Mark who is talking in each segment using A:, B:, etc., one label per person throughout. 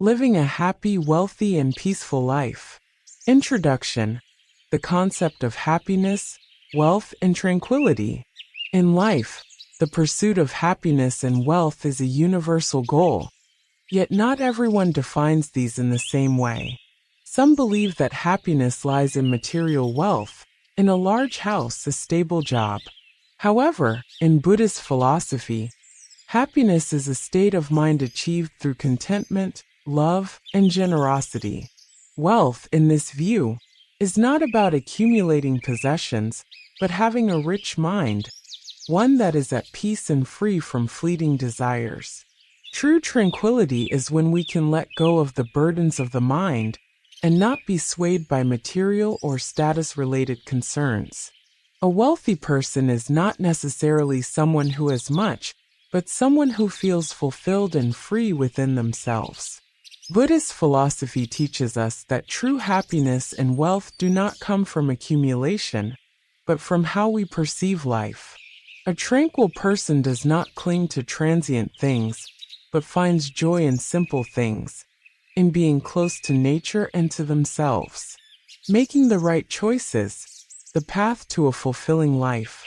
A: Living a happy, wealthy, and peaceful life. Introduction. The concept of happiness, wealth, and tranquility. In life, the pursuit of happiness and wealth is a universal goal. Yet not everyone defines these in the same way. Some believe that happiness lies in material wealth, in a large house, a stable job. However, in Buddhist philosophy, happiness is a state of mind achieved through contentment, love, and generosity. Wealth, in this view, is not about accumulating possessions, but having a rich mind, one that is at peace and free from fleeting desires. True tranquility is when we can let go of the burdens of the mind and not be swayed by material or status-related concerns. A wealthy person is not necessarily someone who has much, but someone who feels fulfilled and free within themselves. Buddhist philosophy teaches us that true happiness and wealth do not come from accumulation, but from how we perceive life. A tranquil person does not cling to transient things, but finds joy in simple things, in being close to nature and to themselves. Making the right choices, the path to a fulfilling life.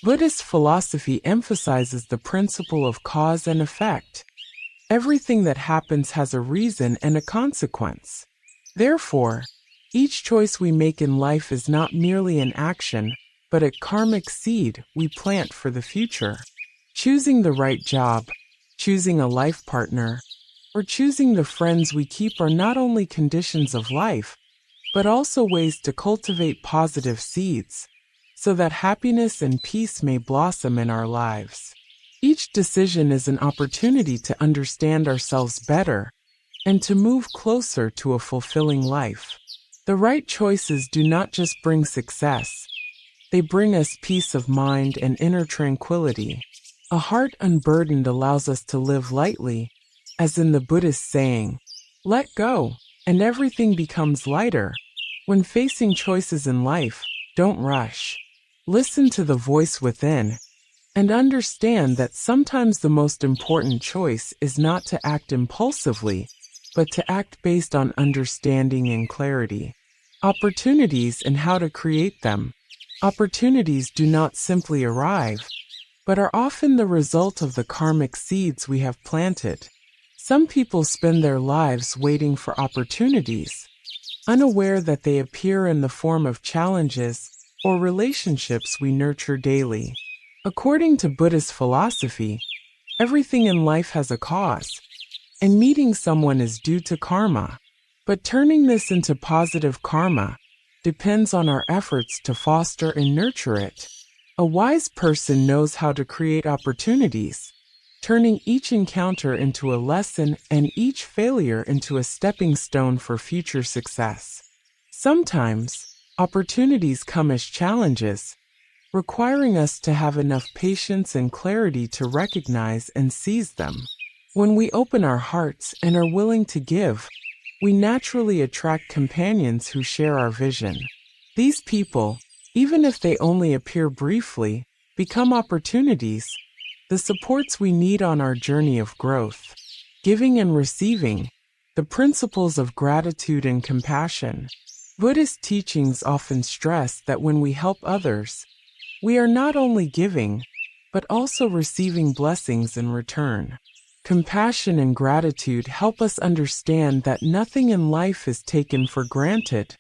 A: Buddhist philosophy emphasizes the principle of cause and effect. Everything that happens has a reason and a consequence. Therefore, each choice we make in life is not merely an action, but a karmic seed we plant for the future. Choosing the right job, choosing a life partner, or choosing the friends we keep are not only conditions of life, but also ways to cultivate positive seeds, so that happiness and peace may blossom in our lives. Each decision is an opportunity to understand ourselves better and to move closer to a fulfilling life. The right choices do not just bring success, they bring us peace of mind and inner tranquility. A heart unburdened allows us to live lightly, as in the Buddhist saying, "Let go, and everything becomes lighter." When facing choices in life, don't rush. Listen to the voice within, and understand that sometimes the most important choice is not to act impulsively, but to act based on understanding and clarity. Opportunities and how to create them. Opportunities do not simply arrive, but are often the result of the karmic seeds we have planted. Some people spend their lives waiting for opportunities, unaware that they appear in the form of challenges or relationships we nurture daily. According to Buddhist philosophy, everything in life has a cause, and meeting someone is due to karma. But turning this into positive karma depends on our efforts to foster and nurture it. A wise person knows how to create opportunities, turning each encounter into a lesson and each failure into a stepping stone for future success. Sometimes, opportunities come as challenges, requiring us to have enough patience and clarity to recognize and seize them. When we open our hearts and are willing to give, we naturally attract companions who share our vision. These people, even if they only appear briefly, become opportunities, the supports we need on our journey of growth. Giving and receiving, the principles of gratitude and compassion. Buddhist teachings often stress that when we help others, we are not only giving, but also receiving blessings in return. Compassion and gratitude help us understand that nothing in life is taken for granted.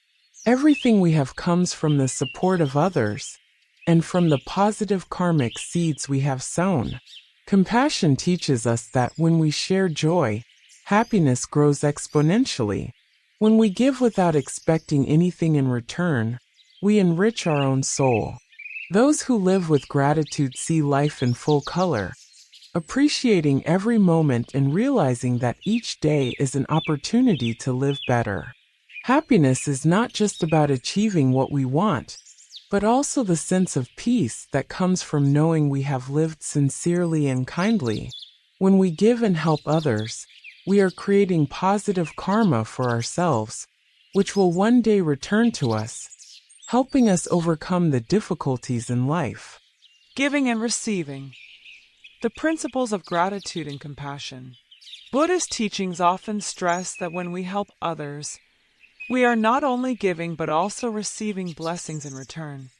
A: Everything we have comes from the support of others, and from the positive karmic seeds we have sown. Compassion teaches us that when we share joy, happiness grows exponentially. When we give without expecting anything in return, we enrich our own soul. Those who live with gratitude see life in full color, appreciating every moment and realizing that each day is an opportunity to live better. Happiness is not just about achieving what we want, but also the sense of peace that comes from knowing we have lived sincerely and kindly. When we give and help others, we are creating positive karma for ourselves, which will one day return to us, helping us overcome the difficulties in life.
B: Giving and receiving. The principles of gratitude and compassion. Buddhist teachings often stress that when we help others, we are not only giving but also receiving blessings in return.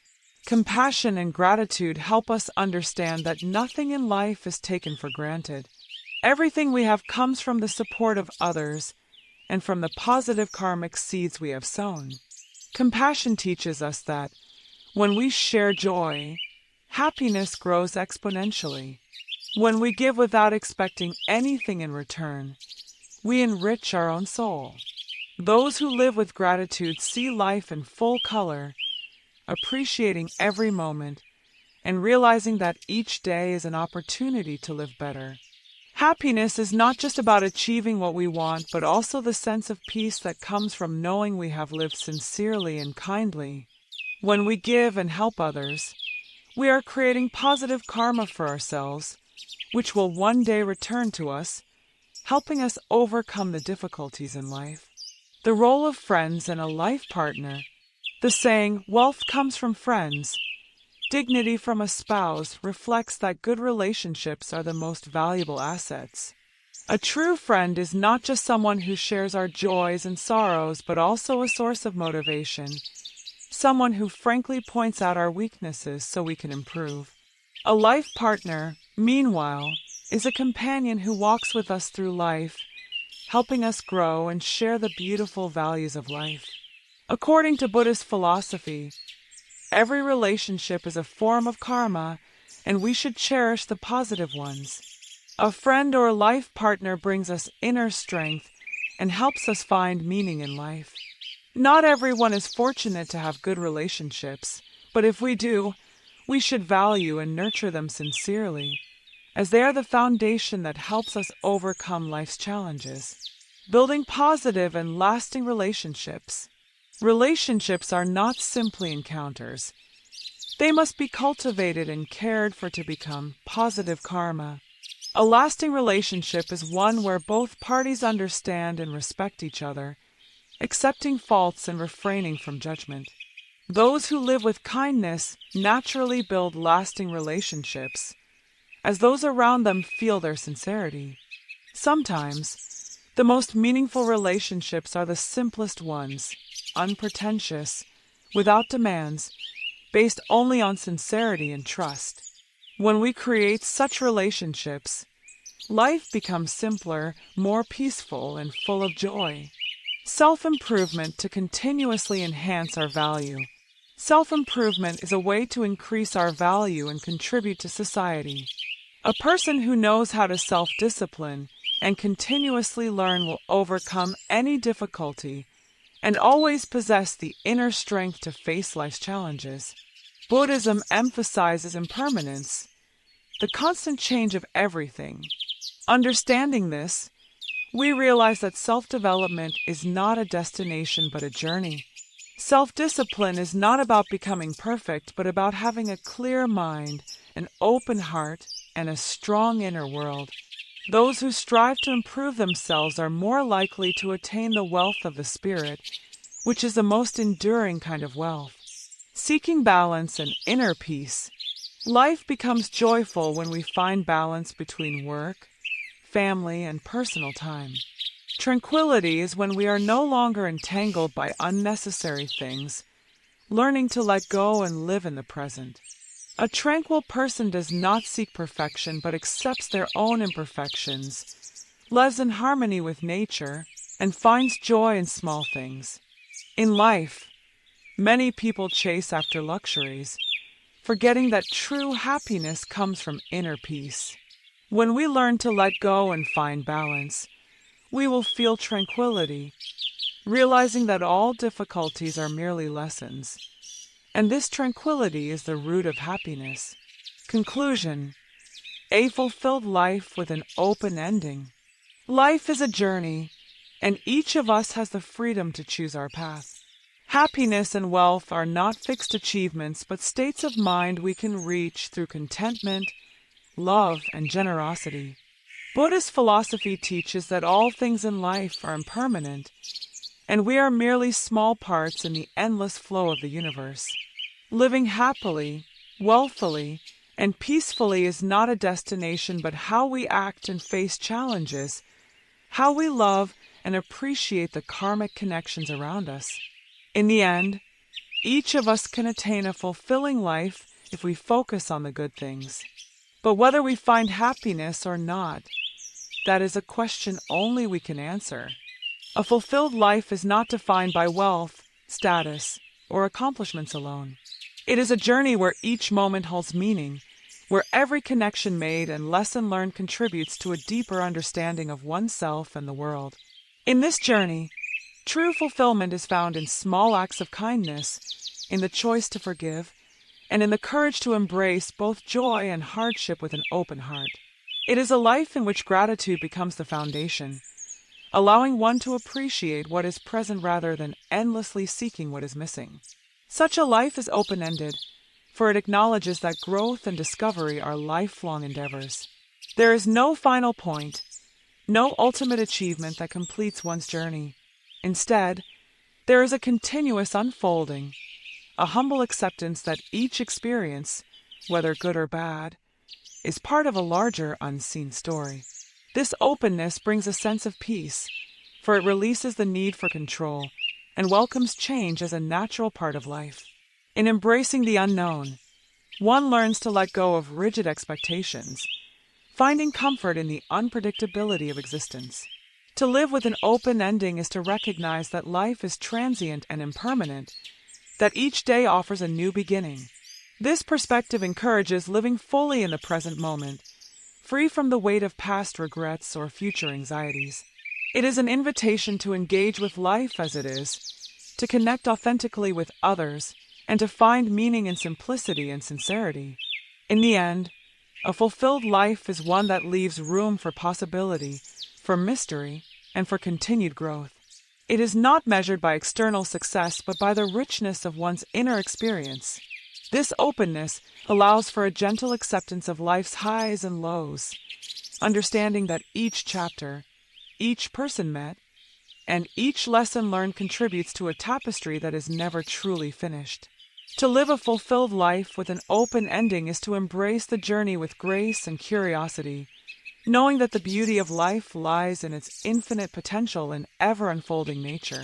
B: Compassion and gratitude help us understand that nothing in life is taken for granted. Everything we have comes from the support of others and from the positive karmic seeds we have sown. Compassion teaches us that when we share joy, happiness grows exponentially. When we give without expecting anything in return, we enrich our own soul. Those who live with gratitude see life in full color, appreciating every moment and realizing that each day is an opportunity to live better. Happiness is not just about achieving what we want, but also the sense of peace that comes from knowing we have lived sincerely and kindly. When we give and help others, we are creating positive karma for ourselves, which will one day return to us, helping us overcome the difficulties in life. The role of friends and a life partner. The saying, "Wealth comes from friends, dignity from a spouse," reflects that good relationships are the most valuable assets. A true friend is not just someone who shares our joys and sorrows, but also a source of motivation, someone who frankly points out our weaknesses so we can improve. A life partner, meanwhile, is a companion who walks with us through life, helping us grow and share the beautiful values of life. According to Buddhist philosophy, every relationship is a form of karma, and we should cherish the positive ones. A friend or life partner brings us inner strength and helps us find meaning in life. Not everyone is fortunate to have good relationships, but if we do, we should value and nurture them sincerely, as they are the foundation that helps us overcome life's challenges. Building positive and lasting relationships. Relationships are not simply encounters. They must be cultivated and cared for to become positive karma. A lasting relationship is one where both parties understand and respect each other, accepting faults and refraining from judgment. Those who live with kindness naturally build lasting relationships, as those around them feel their sincerity. Sometimes, the most meaningful relationships are the simplest ones, unpretentious, without demands, based only on sincerity and trust. When we create such relationships, life becomes simpler, more peaceful, and full of joy. Self-improvement to continuously enhance our value. Self-improvement is a way to increase our value and contribute to society. A person who knows how to self-discipline and continuously learn will overcome any difficulty and always possess the inner strength to face life's challenges. Buddhism emphasizes impermanence, the constant change of everything. Understanding this, we realize that self-development is not a destination but a journey. Self-discipline is not about becoming perfect, but about having a clear mind, an open heart, and a strong inner world. Those who strive to improve themselves are more likely to attain the wealth of the spirit, which is the most enduring kind of wealth. Seeking balance and inner peace. Life becomes joyful when we find balance between work, family, and personal time. Tranquility is when we are no longer entangled by unnecessary things, learning to let go and live in the present. A tranquil person does not seek perfection but accepts their own imperfections, lives in harmony with nature, and finds joy in small things. In life, many people chase after luxuries, forgetting that true happiness comes from inner peace. When we learn to let go and find balance, we will feel tranquility, realizing that all difficulties are merely lessons, and this tranquility is the root of happiness. Conclusion: a fulfilled life with an open ending. Life is a journey, and each of us has the freedom to choose our path. Happiness and wealth are not fixed achievements, but states of mind we can reach through contentment, love, and generosity. Buddhist philosophy teaches that all things in life are impermanent, and we are merely small parts in the endless flow of the universe. Living happily, wealthily, and peacefully is not a destination, but how we act and face challenges, how we love and appreciate the karmic connections around us. In the end, each of us can attain a fulfilling life if we focus on the good things. But whether we find happiness or not, that is a question only we can answer. A fulfilled life is not defined by wealth, status, or accomplishments alone. It is a journey where each moment holds meaning, where every connection made and lesson learned contributes to a deeper understanding of oneself and the world. In this journey, true fulfillment is found in small acts of kindness, in the choice to forgive, and in the courage to embrace both joy and hardship with an open heart. It is a life in which gratitude becomes the foundation, allowing one to appreciate what is present rather than endlessly seeking what is missing. Such a life is open-ended, for it acknowledges that growth and discovery are lifelong endeavors. There is no final point, no ultimate achievement that completes one's journey. Instead, there is a continuous unfolding, a humble acceptance that each experience, whether good or bad, is part of a larger unseen story. This openness brings a sense of peace, for it releases the need for control and welcomes change as a natural part of life. In embracing the unknown, one learns to let go of rigid expectations, finding comfort in the unpredictability of existence. To live with an open ending is to recognize that life is transient and impermanent, that each day offers a new beginning. This perspective encourages living fully in the present moment, free from the weight of past regrets or future anxieties. It is an invitation to engage with life as it is, to connect authentically with others, and to find meaning in simplicity and sincerity. In the end, a fulfilled life is one that leaves room for possibility, for mystery, and for continued growth. It is not measured by external success, but by the richness of one's inner experience. This openness allows for a gentle acceptance of life's highs and lows, understanding that each chapter, each person met, and each lesson learned contributes to a tapestry that is never truly finished. To live a fulfilled life with an open ending is to embrace the journey with grace and curiosity, knowing that the beauty of life lies in its infinite potential and ever-unfolding nature.